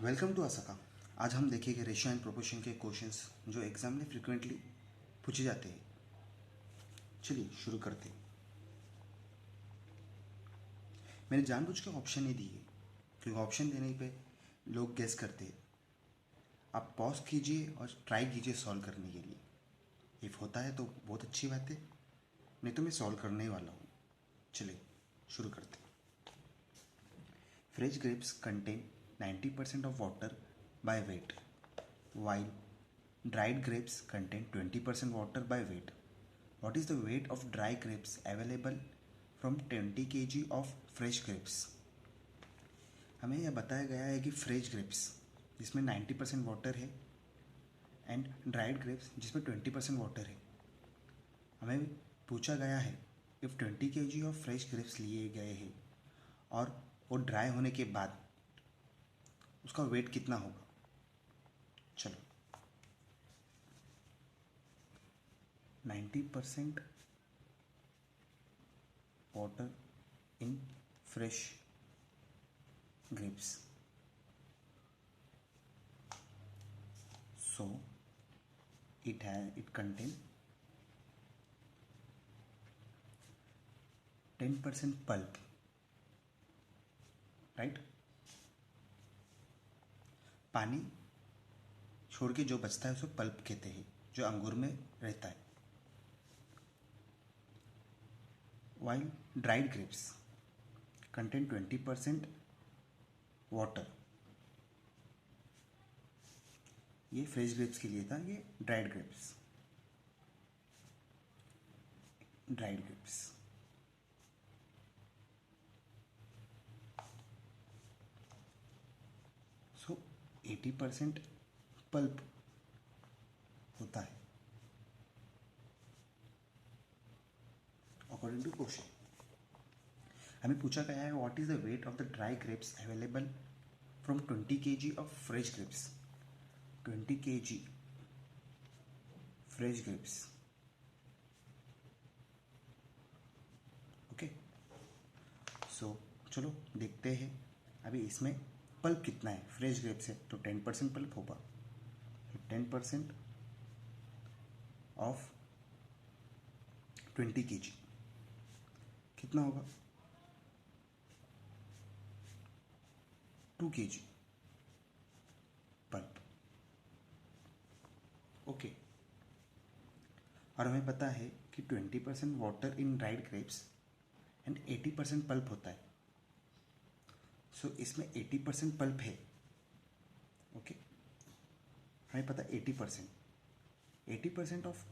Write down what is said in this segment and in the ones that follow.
Welcome to असका। आज हम देखेंगे रेशियो एंड प्रोपोर्शन के क्वेश्चंस जो एग्जाम में फ्रिक्वेंटली पूछे जाते हैं। चलिए शुरू करते हैं। मैंने जानबूझ के ऑप्शन नहीं दिए क्योंकि ऑप्शन देने पे लोग गेस करते हैं। आप पॉज कीजिए और ट्राई कीजिए सॉल्व करने के लिए। इफ़ होता है तो बहुत अच्छी बात है, नहीं तो मैं सॉल्व करने वाला हूँ। चलिए शुरू करते हैं। Fresh grapes contain 90% of water by weight, while dried grapes contain 20% water by weight. What is the weight of dry grapes available from 20 kg of fresh grapes? हमें यह बताया गया है कि फ्रेश ग्रेप्स जिसमें 90% वाटर है एंड ड्राइड ग्रेप्स जिसमें 20% water है। हमें पूछा गया है if 20 kg of fresh grapes लिए गए हैं और वो ड्राई होने के बाद उसका वेट कितना होगा। चलो 90% water in fresh grapes, so it contain 10% pulp, right? पानी छोड़ के जो बचता है उसे पल्प कहते हैं, जो अंगूर में रहता है। while dried grapes contain 20% water. ये फ्रेश ग्रेप्स के लिए था, ये dried grapes. Dried grapes so 80% pulp होता है अकॉर्डिंग टू क्वेश्चन। हमें पूछा गया है what is the weight of the dry grapes available from 20 kg of fresh grapes. 20 kg fresh grapes, okay. So चलो देखते हैं अभी इसमें पल्प कितना है। फ्रेश ग्रेप्स है तो 10% पल्प होगा। 10% ऑफ 20 kg कितना होगा? 2 kg पल्प, ओके। और हमें पता है कि 20% water in dried grapes and 80% pulp होता है। सो इसमें 80% पल्प है, ओके। हमें पता है 80% ऑफ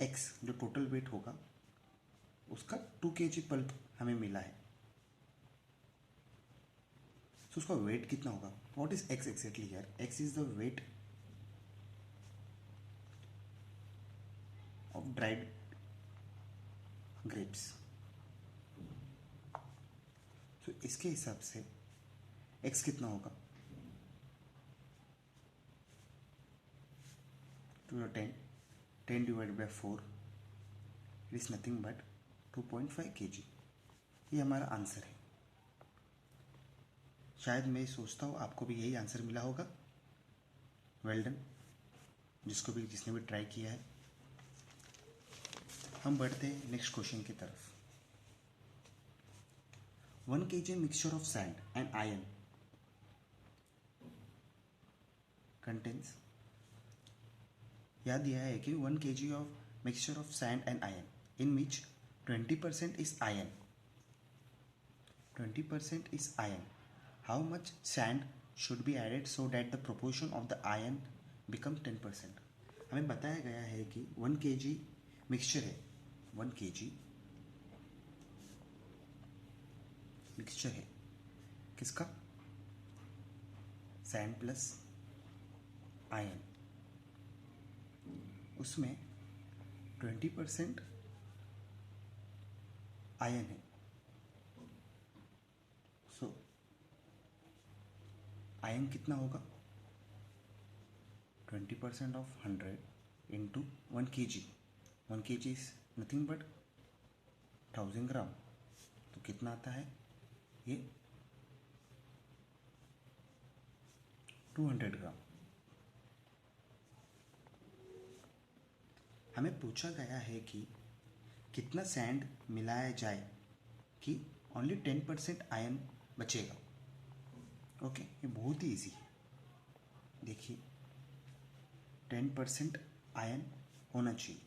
एक्स जो टोटल वेट होगा उसका 2 kg पल्प हमें मिला है। सो उसका वेट कितना होगा? What is x exactly here? X is the weight of dried grapes. तो इसके हिसाब से एक्स कितना होगा? 10 divide by 4 it is nothing but 2.5 kg। ये हमारा आंसर है। शायद मैं सोचता हूँ आपको भी यही आंसर मिला होगा। वेल डन जिसने भी ट्राई किया है। हम बढ़ते हैं नेक्स्ट क्वेश्चन की तरफ। 1 kg mixture of sand and iron contains. याद दिया है कि 1 kg of mixture of sand and iron in which 20% is iron. 20% is iron. How much sand should be added so that the proportion of the iron become 10%? हमें बताया गया है कि 1 kg mixture है। 1 kg मिक्सचर है किसका? Sand plus iron. उसमें 20% iron है। सो आयरन कितना होगा? 20% of 100 into 1 kg। 1 kg is nothing but 1000 gram. तो कितना आता है ये? 200 ग्राम। हमें पूछा गया है कि कितना सैंड मिलाया जाए कि ओनली 10% आयन बचेगा। ओके, ये बहुत ही ईजी है। देखिए 10% आयन होना चाहिए।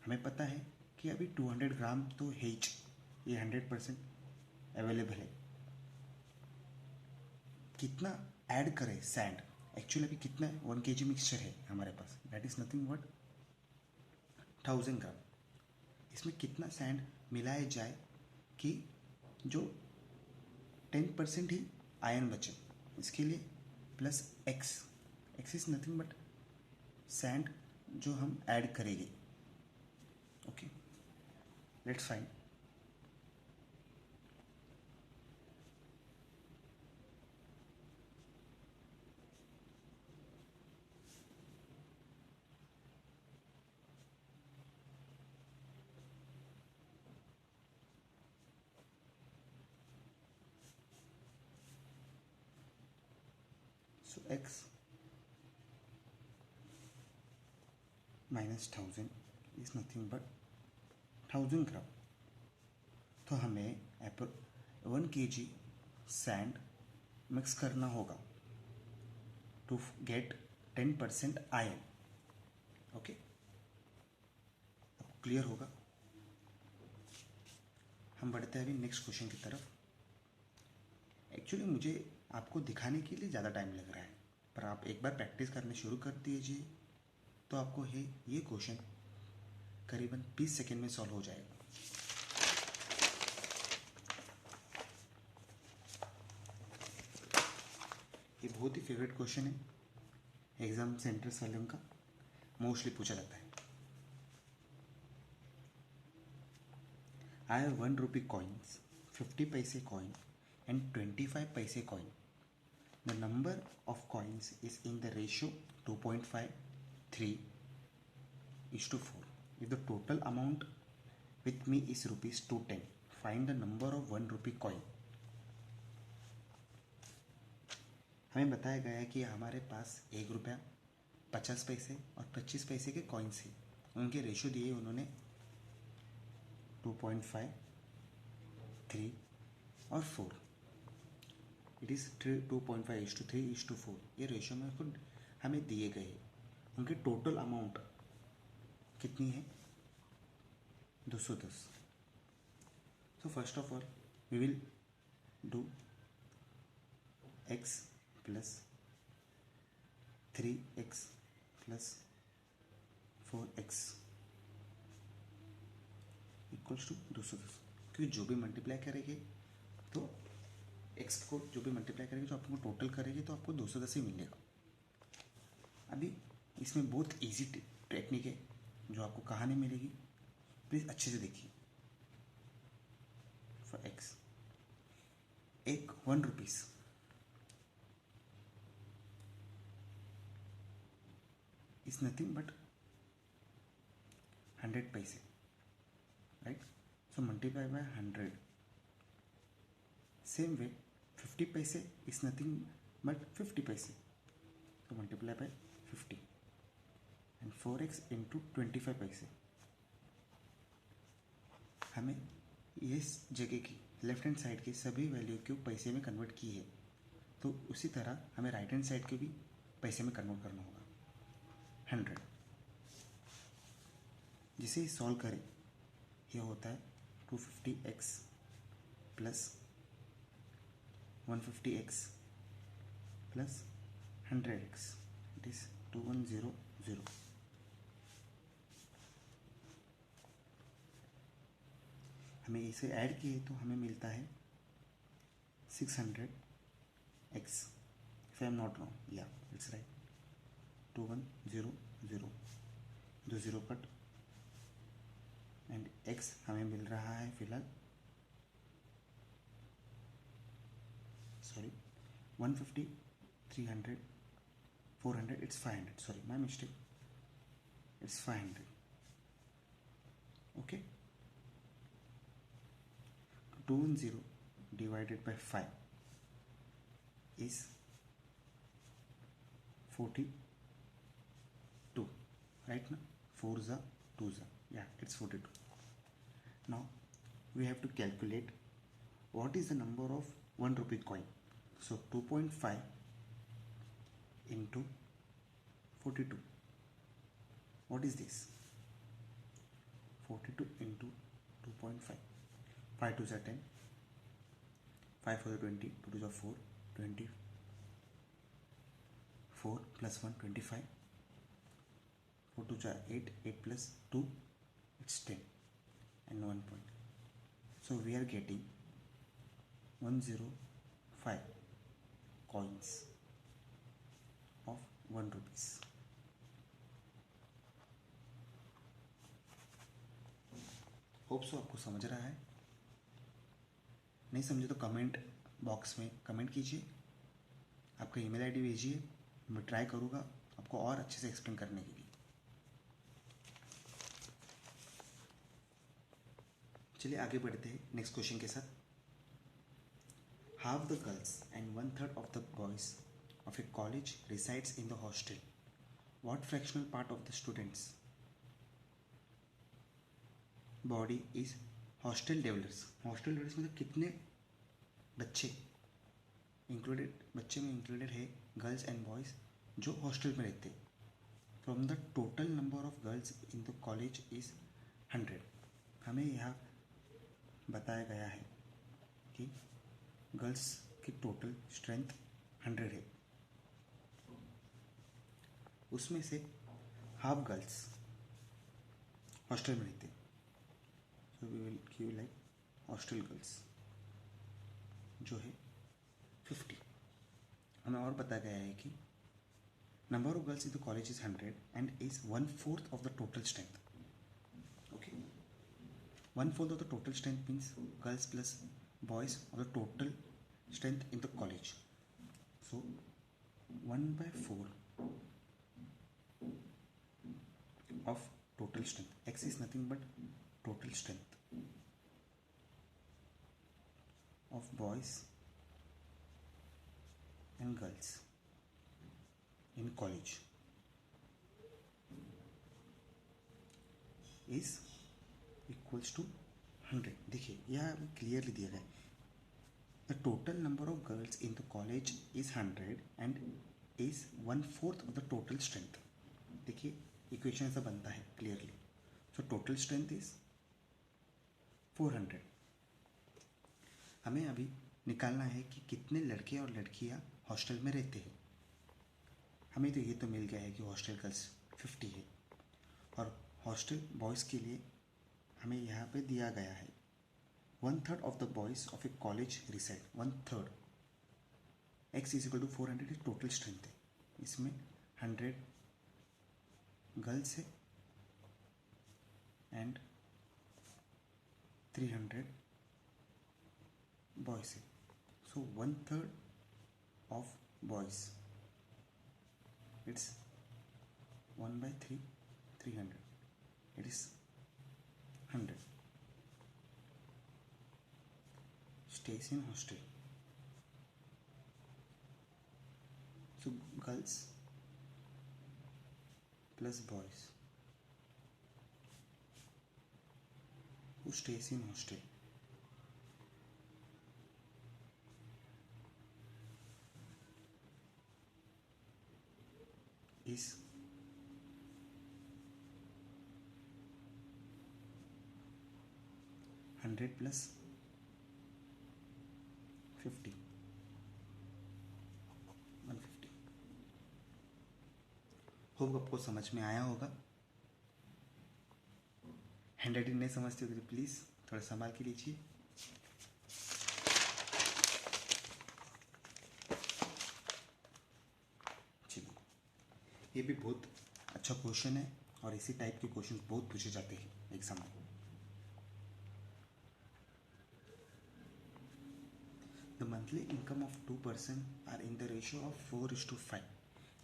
हमें पता है कि अभी 200 ग्राम तो है ही, ये 100% अवेलेबल है। कितना ऐड करें सैंड, एक्चुअली अभी कितना 1 kg मिक्सचर है हमारे पास, दैट इज नथिंग बट 1000 ग्राम। इसमें कितना सैंड मिलाया जाए कि जो 10% ही आयन बचे। इसके लिए plus X, X is nothing but sand जो हम ऐड करेंगे। Okay, let's find. So x minus 1000 is nothing but 1000 gram. तो हमें 1 kg सैंड मिक्स करना होगा to get 10% ion. Okay, clear होगा। हम बढ़ते हैं अभी नेक्स्ट क्वेश्चन की तरफ। एक्चुअली मुझे आपको दिखाने के लिए ज़्यादा टाइम लग रहा है, पर आप एक बार प्रैक्टिस करना शुरू कर दीजिए तो आपको है ये क्वेश्चन करीबन 20 सेकेंड में सॉल्व हो जाएगा। ये बहुत ही फेवरेट क्वेश्चन है, एग्जाम सेंटर्स वालों का मोस्टली पूछा जाता है। I have 1 rupee coins, 50 paise coin and 25 paise coin. The number of coins is in the ratio 2.53:4. If the total amount with me is rupees 210, find the number of 1 rupee coin. हमें बताया गया है कि हमारे पास 1 रुपया, 50 पैसे और 25 पैसे के कॉइन्स हैं। उनके रेशियो दिए उन्होंने 2.5, 3 और 4। It is 2.5:3:4। ये रेशियो में खुद हमें दिए गए हैं। उनके टोटल अमाउंट कितनी है? 210। So first of all we will do x plus 3x plus 4x equals to 210। क्योंकि जो भी मल्टीप्लाई करेंगे तो x को जो भी मल्टीप्लाई करेंगे जो आपको टोटल करेंगे तो आपको 210 ही मिलेगा। अभी इसमें बहुत इजी टेक्निक है जो आपको कहानी मिलेगी, प्लीज़ अच्छे से देखिए। फॉर x एक 1 रुपीज़ इज नथिंग बट 100 पैसे, right? So multiply by 100। Same way 50 पैसे इज नथिंग बट 50 पैसे, तो multiply by 50 and 4x into 25 पैसे। हमें इस जगह की लेफ्ट हैंड साइड की सभी वैल्यू को पैसे में कन्वर्ट की है, तो उसी तरह हमें राइट हैंड साइड को भी पैसे में कन्वर्ट करना होगा। 100 जिसे सॉल्व करें ये होता है 250x plus 150x plus 100x, it is 2100। हमें इसे ऐड किए तो हमें मिलता है 600x, if I am not wrong, या it's right, 2100, 20 cut and x हमें मिल रहा है फिलहाल, sorry 150, 300, 400, it's 500, sorry my mistake, it's 500. Okay, 210 divided by 5 is 42, right? Now 4 za 2 za, yeah, it's 42. Now we have to calculate what is the number of 1 rupee coin. So 2.5 into 42, what is this? 42 into 2.5, 5 2s are 10, 5 4 20, 2 2s are 4, 24 plus 1 25, 4 2s are 8, 8 plus 2 it's 10, and 1 point. So we are getting 105 coins of 1 rupees. Hope so आपको समझ रहा है। नहीं समझे तो comment box में comment कीजिए, आपका ईमेल आईडी भेजिए, मैं ट्राई करूँगा आपको और अच्छे से एक्सप्लेन करने के लिए। चलिए आगे बढ़ते हैं नेक्स्ट क्वेश्चन के साथ। Half the girls and 1/3 of the boys of a college resides in the hostel. What fractional part of the students body is hostel developers. Hostel developers मतलब कितने बच्चे इंक्लूडेड, बच्चे में इंक्लूडेड है गर्ल्स एंड बॉयज़ जो hostel में रहते। From the total number of girls in the college is 100। हमें यहाँ बताया गया है कि गर्ल्स की टोटल स्ट्रेंथ 100 है, उसमें से हाफ गर्ल्स हॉस्टल में रहते। So we will give like hostel girls जो है 50। हमें और बताया गया है कि number of girls in the college is 100 and is 1/4 of the total strength. Okay, 1/4 of the total strength means girls plus boys of the total strength in the college. So 1/4 of total strength. X is nothing but total strength of boys and girls in college is equals to 100। देखिए यह clearly दिया गया है, the total number of girls in the college is 100 and is 1/4 of the total strength. देखिए equation ऐसा बनता है clearly. So total strength is 400। हमें अभी निकालना है कि कितने लड़के और लड़कियां हॉस्टल में रहते हैं। हमें तो ये तो मिल गया है कि हॉस्टल गर्ल्स 50 है, और हॉस्टल बॉयज़ के लिए हमें यहाँ पे दिया गया है 1/3 of the boys of a college reside. 1/3 x is equal to 400 is total strength है। इसमें 100 गर्ल्स है एंड 300 बॉयज़ है। So 1/3 of boys it's 1/3, 300, it is 100 stays in hostel. So girls plus boys who stays in hostel is 100 plus 50, 150। Hope आपको समझ में आया होगा। Hand writing नहीं समझते हो तो प्लीज़ थोड़ा संभाल के लीजिए। चलिए, ये भी बहुत अच्छा क्वेश्चन है और इसी टाइप के क्वेश्चन बहुत पूछे जाते हैं एग्जाम में। The monthly income of 2 persons are in the ratio of 4:5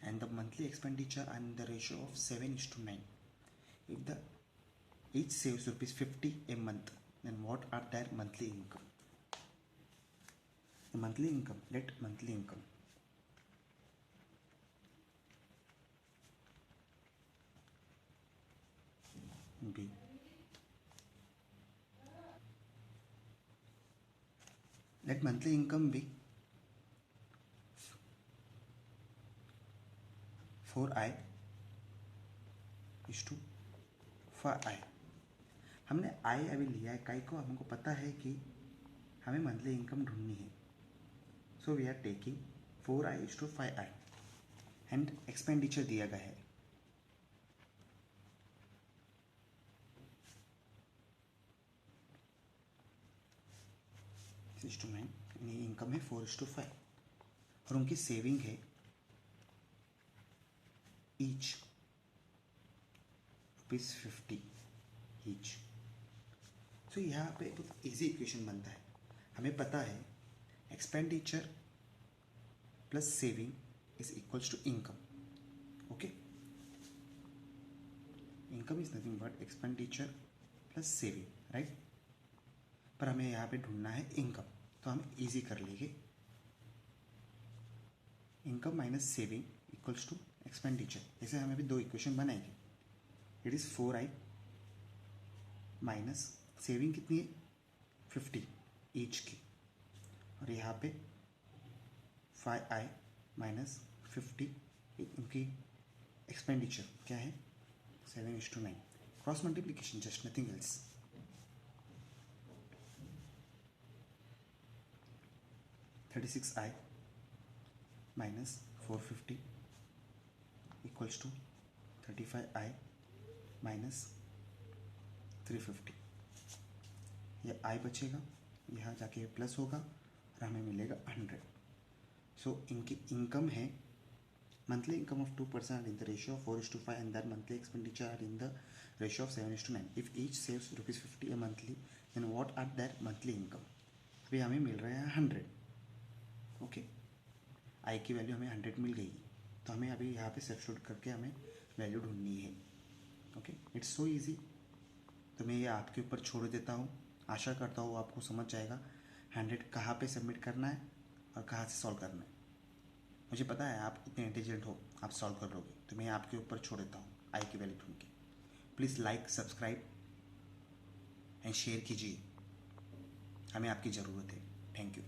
and the monthly expenditure are in the ratio of 7:9. If the each saves ₹50 a month, then what are their monthly income? The monthly income, let monthly income बी। Let monthly income be 4i is to 5i। हमने आई अभी लिया है, काई को हमको पता है कि हमें मंथली इनकम ढूंढनी है। So we are taking 4i is to 5i and expenditure दिया गया है 6:9, इनकम है 4:5 और उनकी सेविंग है ईच ₹50 ईच। तो यहाँ पे बहुत इजी इक्वेशन बनता है। हमें पता है expenditure plus saving is equals to income. Okay, income is nothing but expenditure plus saving, right. पर हमें यहाँ पे ढूंढना है इनकम, तो हम इजी कर लेंगे। Income minus saving equals to expenditure. जैसे हमें अभी दो इक्वेशन बनाएंगे। It is 4i minus saving कितनी है 50 ईच की, और यहाँ पे 5i माइनस 50 इनकी एक्सपेंडिचर क्या है 7:9। Cross multiplication, just nothing else. $36i minus 450 equals to 35i minus 350। ये i बचेगा, यहाँ जाके प्लस होगा और हमें मिलेगा 100। सो इनकी इनकम है monthly income of 2% are in the ratio of 4:5 and their monthly expenditure are in the ratio of 7:9. If each saves ₹50 a monthly, then what are their monthly income? अभी हमें मिल रहा है 100। ओके, आई की वैल्यू हमें 100 मिल गई, तो हमें अभी यहाँ पे सब्स्टिट्यूट करके हमें वैल्यू ढूंढनी है। Okay, it's so easy. तो मैं ये आपके ऊपर छोड़ देता हूँ। आशा करता हूँ आपको समझ जाएगा 100 कहाँ पे सबमिट करना है और कहाँ से सॉल्व करना है। मुझे पता है आप इतने इंटेलिजेंट हो, आप सॉल्व कर लोगे, तो मैं आपके ऊपर छोड़ देता हूँ आई की वैल्यू ढूंढ के। Please like, subscribe and share कीजिए, हमें आपकी ज़रूरत है। Thank you.